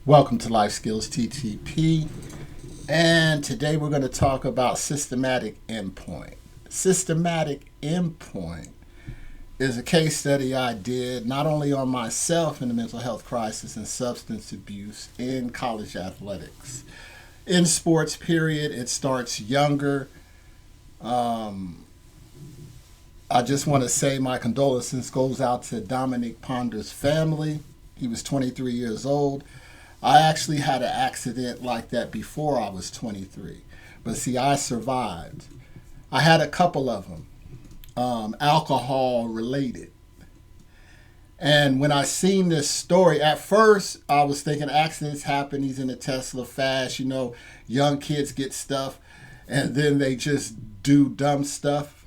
Welcome to Life Skills TTP, and today we're going to talk about systematic endpoint. Systematic endpoint is a case study I did not only on myself in the mental health crisis and substance abuse in college athletics. In sports, period, it starts younger. I just want to say my condolences goes out to Dominic Ponder's family. He was 23 years old. I actually had an accident like that before I was 23. But see, I survived. I had a couple of them, alcohol related. And when I seen this story, at first I was thinking accidents happen. He's in a Tesla fast, young kids get stuff and then they just do dumb stuff.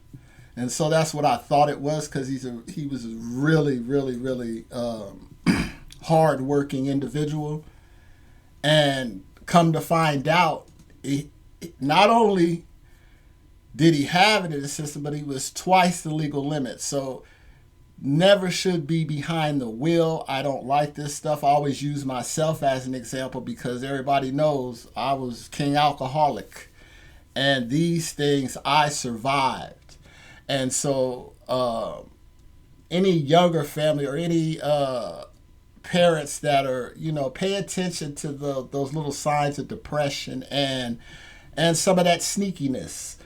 And so that's what I thought it was, because he was a really hard-working individual. And come to find out, not only did he have it in the system, but he was twice the legal limit. So never should be behind the wheel. I don't like this stuff. I always use myself as an example because everybody knows I was king alcoholic. And these things I survived. And so any younger family or any parents that are, pay attention to those little signs of depression and some of that sneakiness.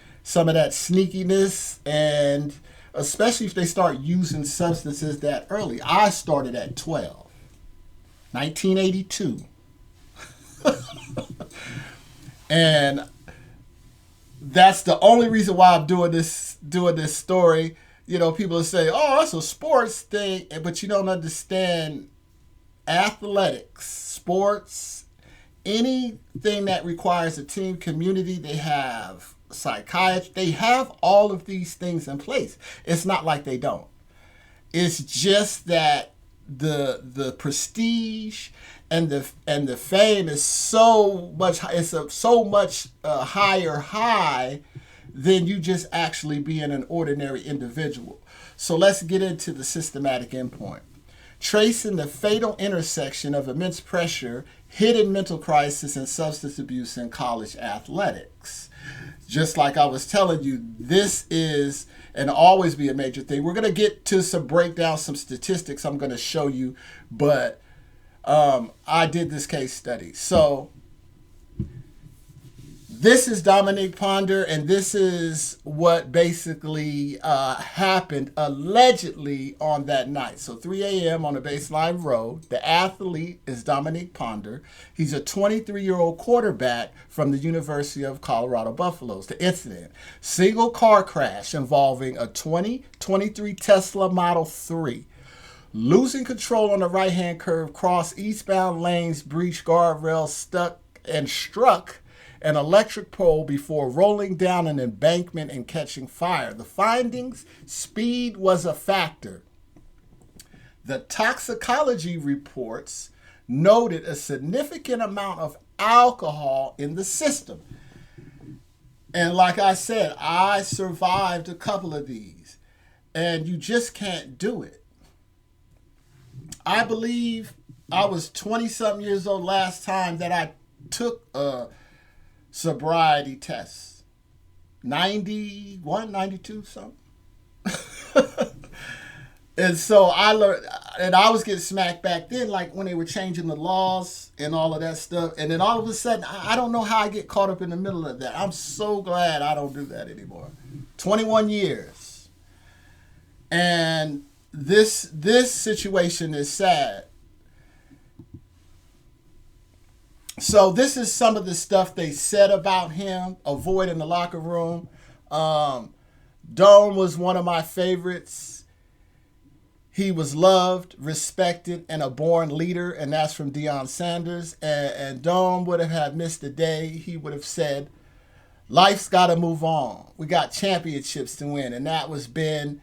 And especially if they start using substances that early. I started at 12, 1982. And that's the only reason why I'm doing this story. People say, oh, that's a sports thing, but you don't understand athletics, sports, anything that requires a team community. They have psychiatry. They have all of these things in place. It's not like they don't. It's just that the prestige and the fame is so much. It's so much higher high than you just actually being an ordinary individual. So let's get into the systematic endpoint. Tracing the fatal intersection of immense pressure, hidden mental crisis, and substance abuse in college athletics. Just like I was telling you, this is and always be a major thing. We're going to get to some breakdown, some statistics I'm going to show you, but I did this case study. So this is Dominic Ponder, and this is what basically happened allegedly on that night. So 3 a.m. on a baseline road. The athlete is Dominic Ponder. He's a 23-year-old quarterback from the University of Colorado Buffaloes. The incident, single car crash involving a 2023 Tesla Model 3. Losing control on the right-hand curve, crossed eastbound lanes, breached guardrails, struck an electric pole before rolling down an embankment and catching fire. The findings: speed was a factor. The toxicology reports noted a significant amount of alcohol in the system. And like I said, I survived a couple of these. And you just can't do it. I believe I was 20-something years old last time that I took a sobriety tests. 91, 92, something. And so I learned, and I was getting smacked back then, like when they were changing the laws and all of that stuff. And then all of a sudden, I don't know how I get caught up in the middle of that. I'm so glad I don't do that anymore. 21 years. And this situation is sad. So this is some of the stuff they said about him, avoiding the locker room. Dome was one of my favorites. He was loved, respected, and a born leader, and that's from Deion Sanders. And Dome would have had missed a day. He would have said, life's got to move on. We got championships to win, and that was Ben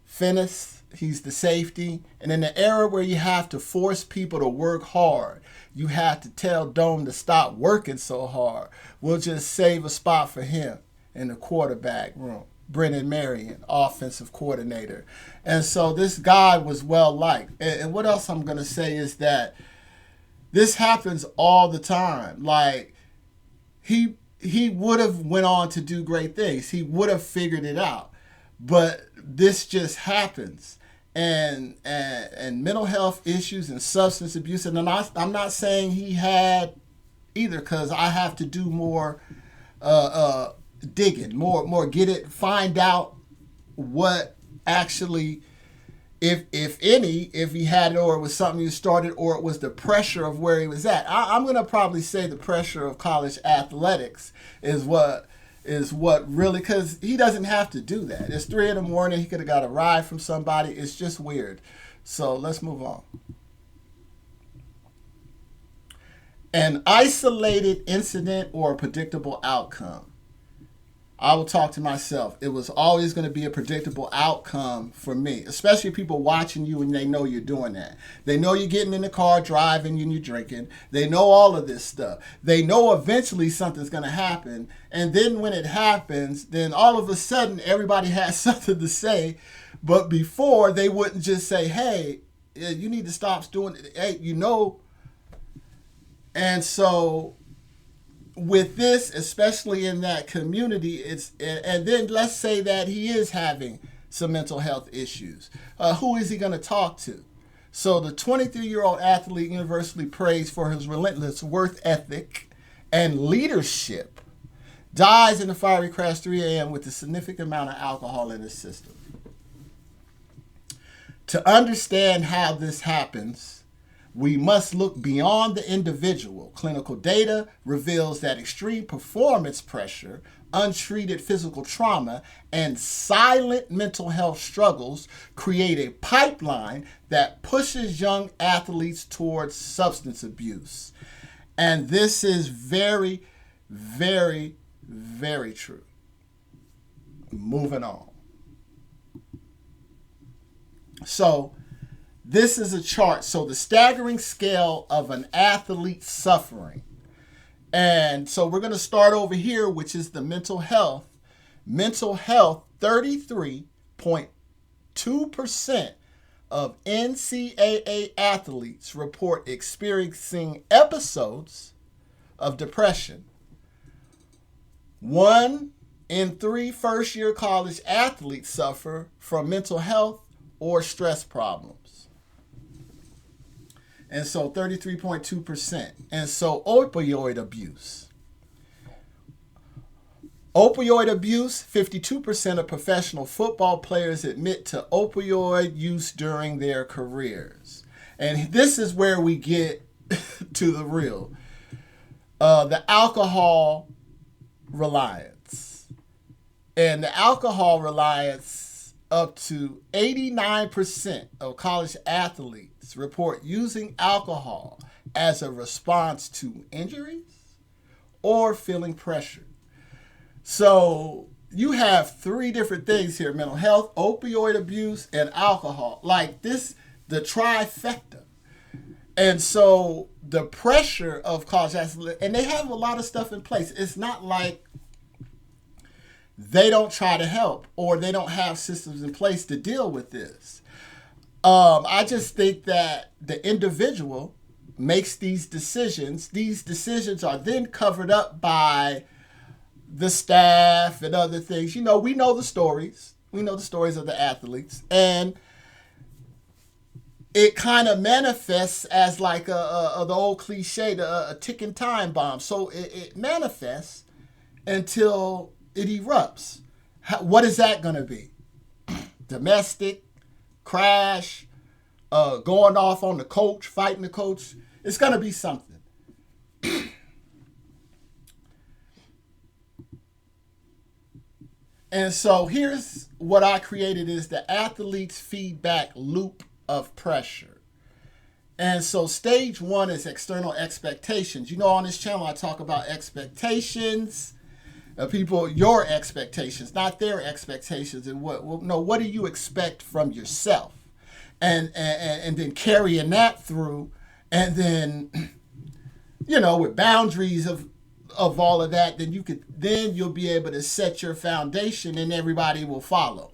Finnis. He's the safety. And in the era where you have to force people to work hard, you have to tell Dome to stop working so hard. We'll just save a spot for him in the quarterback room. Brennan Marion, offensive coordinator. And so this guy was well liked. And what else I'm going to say is that This happens all the time. Like he would have went on to do great things. He would have figured it out. But this just happens. And mental health issues and substance abuse. And I'm not saying he had either, because I have to do more digging, more get it, find out what actually, if any, if he had it, or it was something he started, or it was the pressure of where he was at. I'm going to probably say the pressure of college athletics is what really, because he doesn't have to do that. It's 3 a.m. He could have got a ride from somebody. It's just weird. So let's move on. An isolated incident or a predictable outcome. I will talk to myself. It was always going to be a predictable outcome for me, especially people watching you and they know you're doing that. They know you're getting in the car, driving, and you're drinking. They know all of this stuff. They know eventually something's going to happen. And then when it happens, then all of a sudden everybody has something to say. But before, they wouldn't just say, hey, you need to stop doing it. Hey, you know. And so with this, especially in that community, and then let's say that he is having some mental health issues. Who is he going to talk to? So the 23-year-old athlete, universally praised for his relentless work ethic and leadership, dies in a fiery crash 3 a.m. with a significant amount of alcohol in his system. To understand how this happens, we must look beyond the individual. Clinical data reveals that extreme performance pressure, untreated physical trauma, and silent mental health struggles create a pipeline that pushes young athletes towards substance abuse. And this is very, very, very true. Moving on. So, this is a chart. So the staggering scale of an athlete's suffering. And so we're going to start over here, which is the mental health. Mental health, 33.2% of NCAA athletes report experiencing episodes of depression. 1 in 3 first-year college athletes suffer from mental health or stress problems. And so 33.2%. And so opioid abuse. Opioid abuse, 52% of professional football players admit to opioid use during their careers. And this is where we get to the real. The alcohol reliance. And the alcohol reliance, up to 89% of college athletes report using alcohol as a response to injuries or feeling pressure. So you have 3 different things here: mental health, opioid abuse, and alcohol. Like this, the trifecta. And so the pressure of college athletes, and they have a lot of stuff in place. It's not like they don't try to help or they don't have systems in place to deal with this. I just think that the individual makes these decisions. These decisions are then covered up by the staff and other things. You know, we know the stories. We know the stories of the athletes. And it kind of manifests as like the old cliche, a ticking time bomb. So it manifests until it erupts. What is that going to be? Domestic, crash, going off on the coach, fighting the coach. It's going to be something. And so here's what I created is the athlete's feedback loop of pressure. And so stage 1 is external expectations. You know, on this channel, I talk about expectations. People, your expectations, not their expectations, and what do you expect from yourself, and then carrying that through, and then with boundaries of all of that, then you'll be able to set your foundation, and everybody will follow.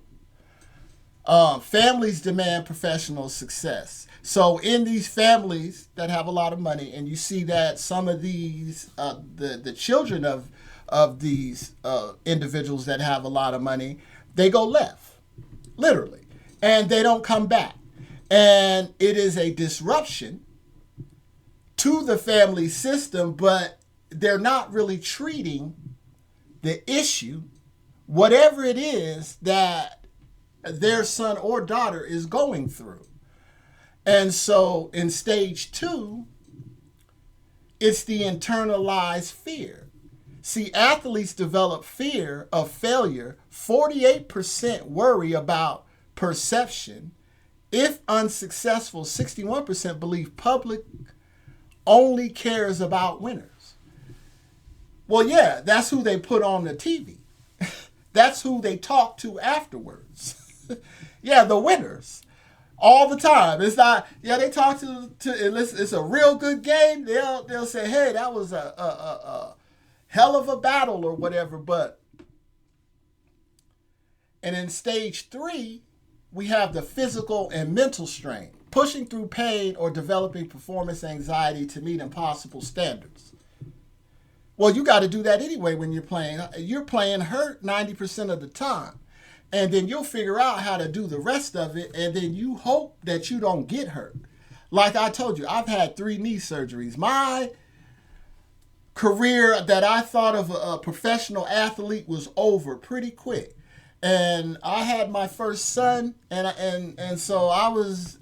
Families demand professional success. So in these families that have a lot of money, and you see that some of these, the children of these individuals that have a lot of money, they go left, literally, and they don't come back. And it is a disruption to the family system, but they're not really treating the issue, whatever it is that their son or daughter is going through. And so in stage 2, it's the internalized fear. See, athletes develop fear of failure. 48% worry about perception. If unsuccessful, 61% believe public only cares about winners. Well, yeah, that's who they put on the TV. That's who they talk to afterwards. Yeah, the winners. All the time. It's not, yeah, they talk to it's a real good game. They'll say, hey, that was a hell of a battle or whatever. But, and in stage 3, we have the physical and mental strain, pushing through pain or developing performance anxiety to meet impossible standards. Well, you got to do that anyway when you're playing. You're playing hurt 90% of the time. And then you'll figure out how to do the rest of it, and then you hope that you don't get hurt. Like I told you, I've had 3 knee surgeries. My career that I thought of a professional athlete was over pretty quick. And I had my first son, and so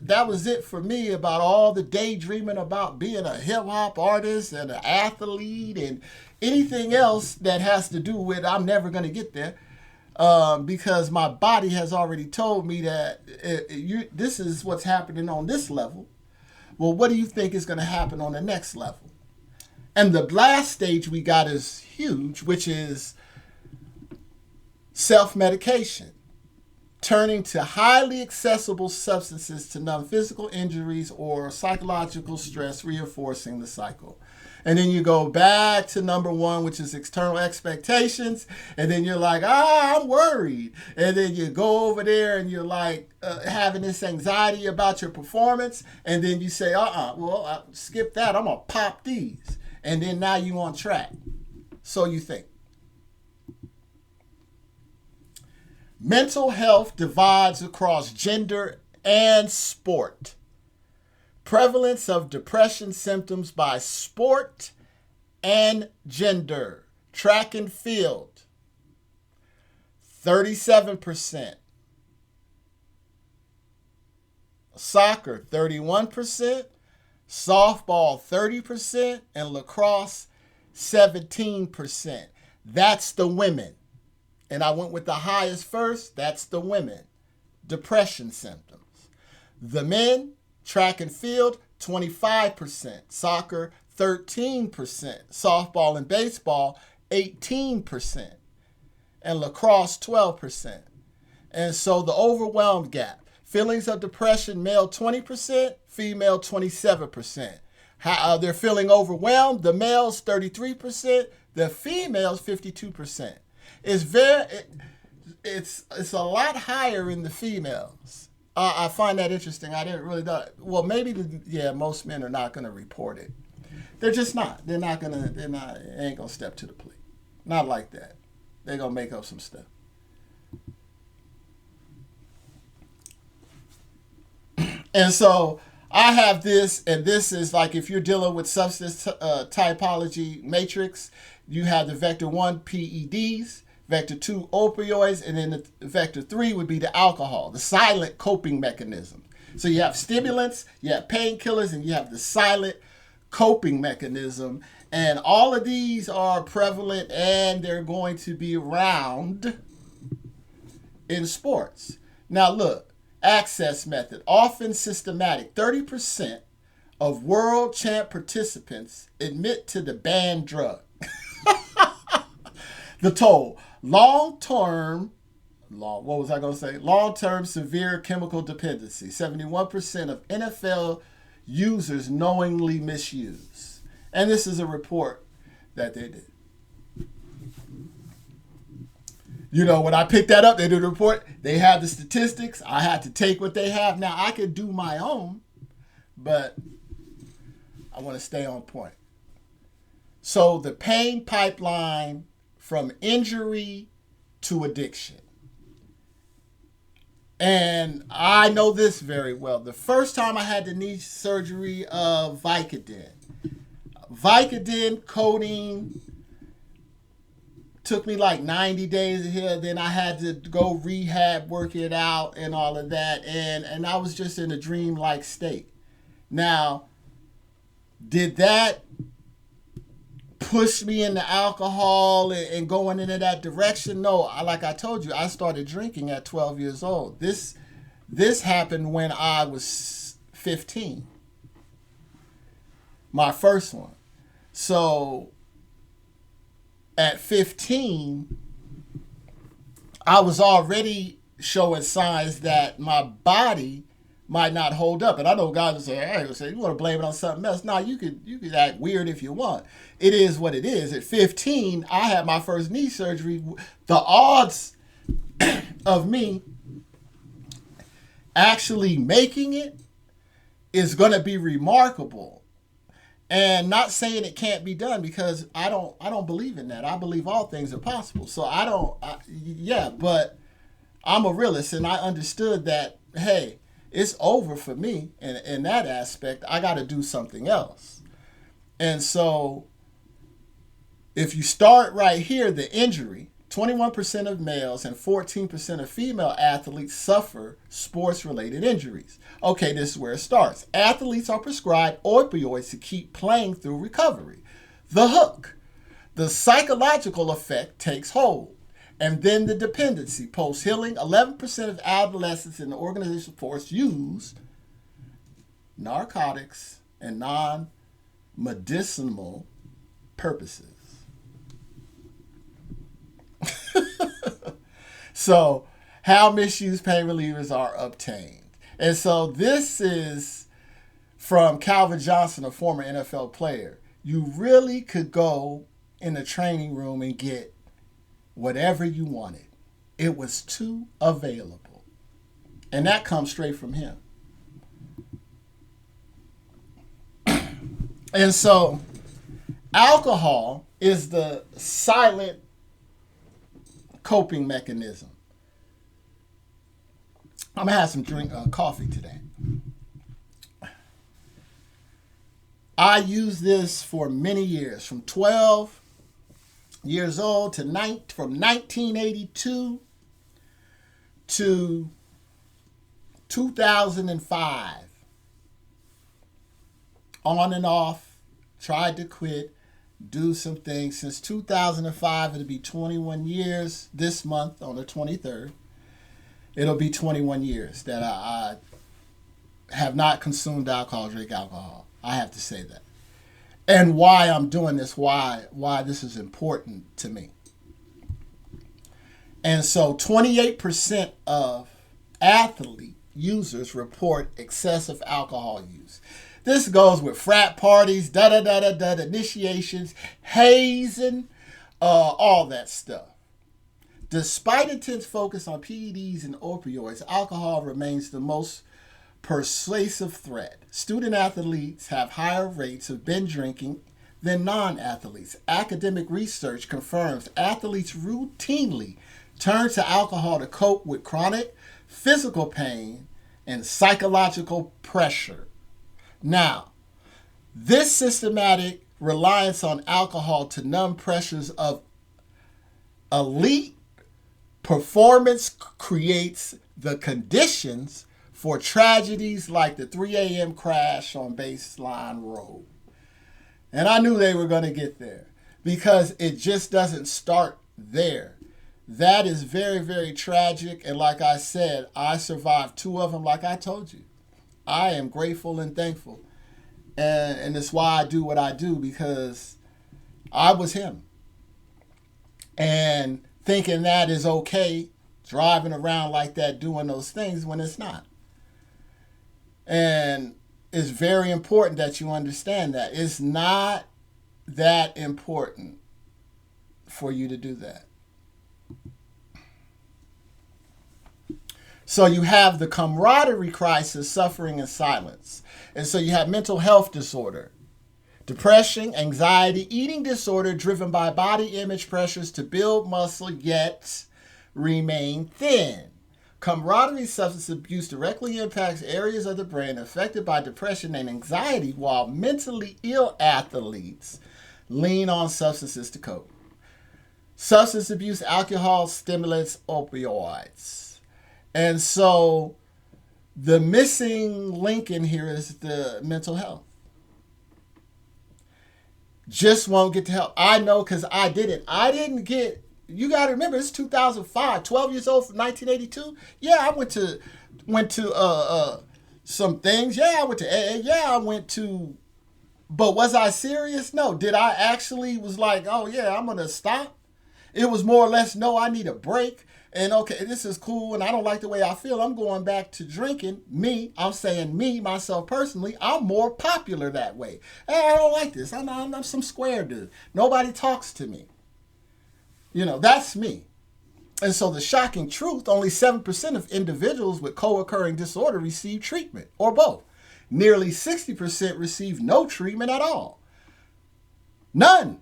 that was it for me about all the daydreaming about being a hip-hop artist and an athlete and anything else that has to do with I'm never going to get there. Because my body has already told me that this is what's happening on this level. Well, what do you think is going to happen on the next level? And the last stage we got is huge, which is self-medication, turning to highly accessible substances to numb physical injuries or psychological stress, reinforcing the cycle. And then you go back to number 1, which is external expectations. And then you're like, I'm worried. And then you go over there and you're like having this anxiety about your performance. And then you say, skip that. I'm going to pop these. And then now you on track. So you think. Mental health divides across gender and sport. Prevalence of depression symptoms by sport and gender. Track and field, 37%. Soccer, 31%. Softball, 30%. And lacrosse, 17%. That's the women. And I went with the highest first. That's the women. Depression symptoms. The men, track and field, 25%. Soccer, 13%. Softball and baseball, 18%. And lacrosse, 12%. And so the overwhelmed gap. Feelings of depression, male 20%, female 27%. How they're feeling overwhelmed, the males 33%, the females 52%. It's a lot higher in the females. I find that interesting. I didn't really know. Well, maybe most men are not going to report it. They're just not. They ain't going to step to the plate. Not like that. They're going to make up some stuff. And so I have this, and this is like if you're dealing with substance typology matrix, you have the vector 1 PEDs, vector 2 opioids, and then the vector 3 would be the alcohol, the silent coping mechanism. So you have stimulants, you have painkillers, and you have the silent coping mechanism. And all of these are prevalent, and they're going to be around in sports. Now look. Access method, often systematic. 30% of world champ participants admit to the banned drug. The toll. Long-term severe chemical dependency. 71% of NFL users knowingly misuse. And this is a report that they did. You know, when I picked that up, they did a report. They had the statistics. I had to take what they have. Now, I could do my own, but I want to stay on point. So the pain pipeline from injury to addiction. And I know this very well. The first time I had the knee surgery of Vicodin, codeine, took me like 90 days to heal. Then I had to go rehab, work it out, and all of that. And I was just in a dream-like state. Now, did that push me into alcohol and going into that direction? No. Like I told you, I started drinking at 12 years old. This happened when I was 15. My first one. So at 15, I was already showing signs that my body might not hold up. And I know guys will say, hey, you want to blame it on something else. No, you could act weird if you want. It is what it is. At 15, I had my first knee surgery. The odds of me actually making it is going to be remarkable. And not saying it can't be done, because I don't believe in that. I believe all things are possible. So but I'm a realist, and I understood that, hey, it's over for me in that aspect. I got to do something else. And so if you start right here, the injury, 21% of males and 14% of female athletes suffer sports-related injuries. Okay, this is where it starts. Athletes are prescribed opioids to keep playing through recovery. The hook. The psychological effect takes hold. And then the dependency. Post-healing, 11% of adolescents in the organization force use narcotics and non-medicinal purposes. So, how misused pain relievers are obtained. And so this is from Calvin Johnson, a former NFL player. You really could go in the training room and get whatever you wanted. It was too available. And that comes straight from him. And so alcohol is the silent coping mechanism. I'm going to have some coffee today. I used this for many years, from 12 years old to from 1982 to 2005. On and off, tried to quit, do some things. Since 2005, it'll be 21 years this month on the 23rd. It'll be 21 years that I have not consumed alcohol, drink alcohol. I have to say that. And why I'm doing this, why this is important to me. And so 28% of athlete users report excessive alcohol use. This goes with frat parties, initiations, hazing, all that stuff. Despite intense focus on PEDs and opioids, alcohol remains the most persuasive threat. Student athletes have higher rates of binge drinking than non-athletes. Academic research confirms athletes routinely turn to alcohol to cope with chronic physical pain and psychological pressure. Now, this systematic reliance on alcohol to numb pressures of elite performance creates the conditions for tragedies like the 3 a.m. crash on Baseline Road. And I knew they were going to get there, because it just doesn't start there. That is very, very tragic. And like I said, I survived 2 of them, like I told you. I am grateful and thankful. And it's why I do what I do, because I was him. And thinking that is okay, driving around like that, doing those things, when it's not. And it's very important that you understand that. It's not that important for you to do that. So you have the camaraderie crisis, suffering in silence. And so you have mental health disorder, depression, anxiety, eating disorder driven by body image pressures to build muscle yet remain thin. Camaraderie substance abuse directly impacts areas of the brain affected by depression and anxiety, while mentally ill athletes lean on substances to cope. Substance abuse, alcohol, stimulants, opioids. And so the missing link in here is the mental health. Just won't get the help. I know because I did it. I didn't get, you got to remember, it's 2005, 12 years old from 1982. Yeah, I went to some things. Yeah, I went to AA. Yeah, I went to, but was I serious? No. Did I actually was like, oh yeah, I'm going to stop? It was more or less, no, I need a break. And okay, this is cool, and I don't like the way I feel. I'm going back to drinking. I'm saying me, myself personally, I'm more popular that way. Hey, I don't like this. I'm some square dude. Nobody talks to me. That's me. And so the shocking truth, only 7% of individuals with co-occurring disorder receive treatment, or both. Nearly 60% receive no treatment at all. None.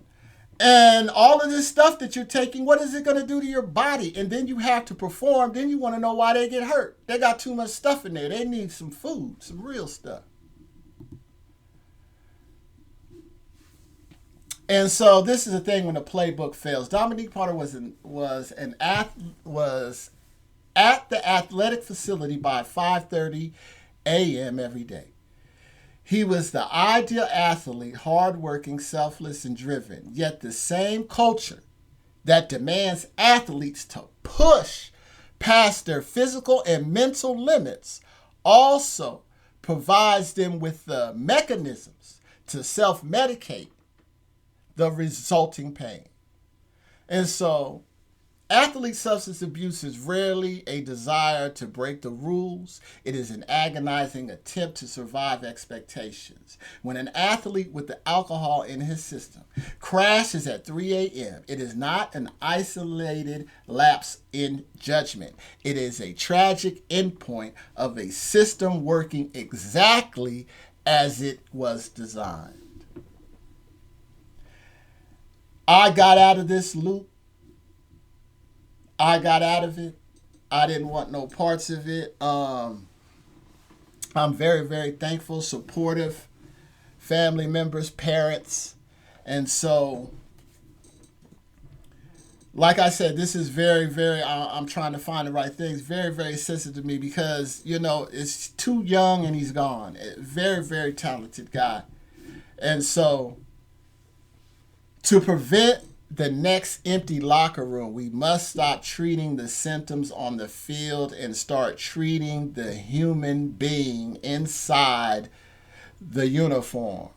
And all of this stuff that you're taking, what is it going to do to your body? And then you have to perform. Then you want to know why they get hurt. They got too much stuff in there. They need some food, some real stuff. And so this is the thing when the playbook fails. Dominique Potter was at the athletic facility by 5:30 a.m. every day. He was the ideal athlete, hardworking, selfless, and driven. Yet the same culture that demands athletes to push past their physical and mental limits also provides them with the mechanisms to self-medicate the resulting pain. And so athlete substance abuse is rarely a desire to break the rules. It is an agonizing attempt to survive expectations. When an athlete with the alcohol in his system crashes at 3 a.m., it is not an isolated lapse in judgment. It is a tragic endpoint of a system working exactly as it was designed. I got out of this loop. I got out of it. I didn't want no parts of it. I'm very, very thankful, supportive family members, parents. And so, like I said, this is very, very, I'm trying to find the right things. Very, very sensitive to me because, it's too young and he's gone. Very, very talented guy. And so, to prevent the next empty locker room, we must stop treating the symptoms on the field and start treating the human being inside the uniform.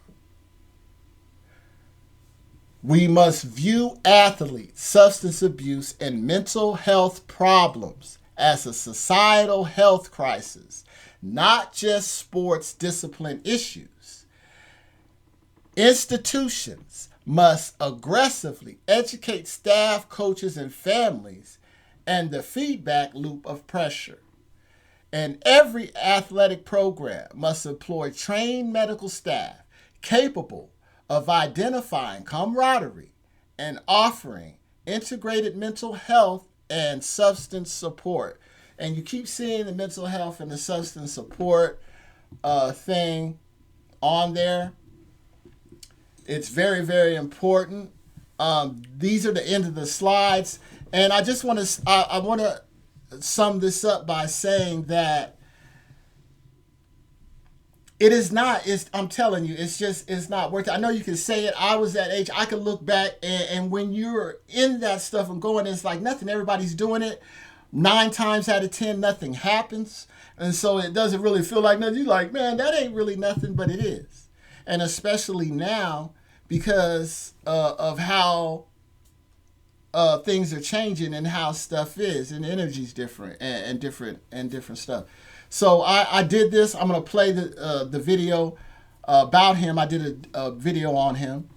We must view athletes, substance abuse, and mental health problems as a societal health crisis, not just sports discipline issues. Institutions must aggressively educate staff, coaches, and families and the feedback loop of pressure. And every athletic program must employ trained medical staff capable of identifying camaraderie and offering integrated mental health and substance support. And you keep seeing the mental health and the substance support thing on there. It's very, very important. These are the end of the slides. And I just want to, I want to sum this up by saying that it is not, I'm telling you, it's not worth it. I know you can say it. I was that age. I can look back and when you're in that stuff and going, it's like nothing. Everybody's doing it. 9 times out of 10, nothing happens. And so it doesn't really feel like nothing. You're like, man, that ain't really nothing, but it is. And especially now because of how things are changing and how stuff is and energy's different and different stuff. So I did this. I'm going to play the video about him. I did a video on him.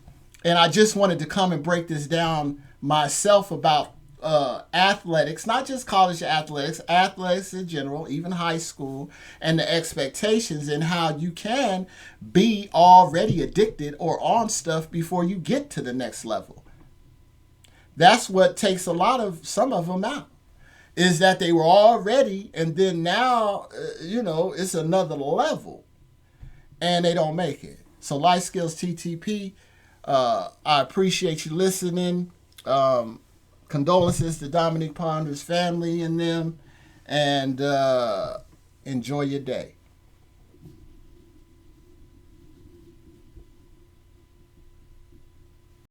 And I just wanted to come and break this down myself about athletics, not just college athletics, athletics in general, even high school, and the expectations and how you can be already addicted or on stuff before you get to the next level. That's what takes some of them out, is that they were already, and then now, it's another level, and they don't make it. So Life Skills TTP, I appreciate you listening. Condolences to Dominic Ponder's family and them, and enjoy your day.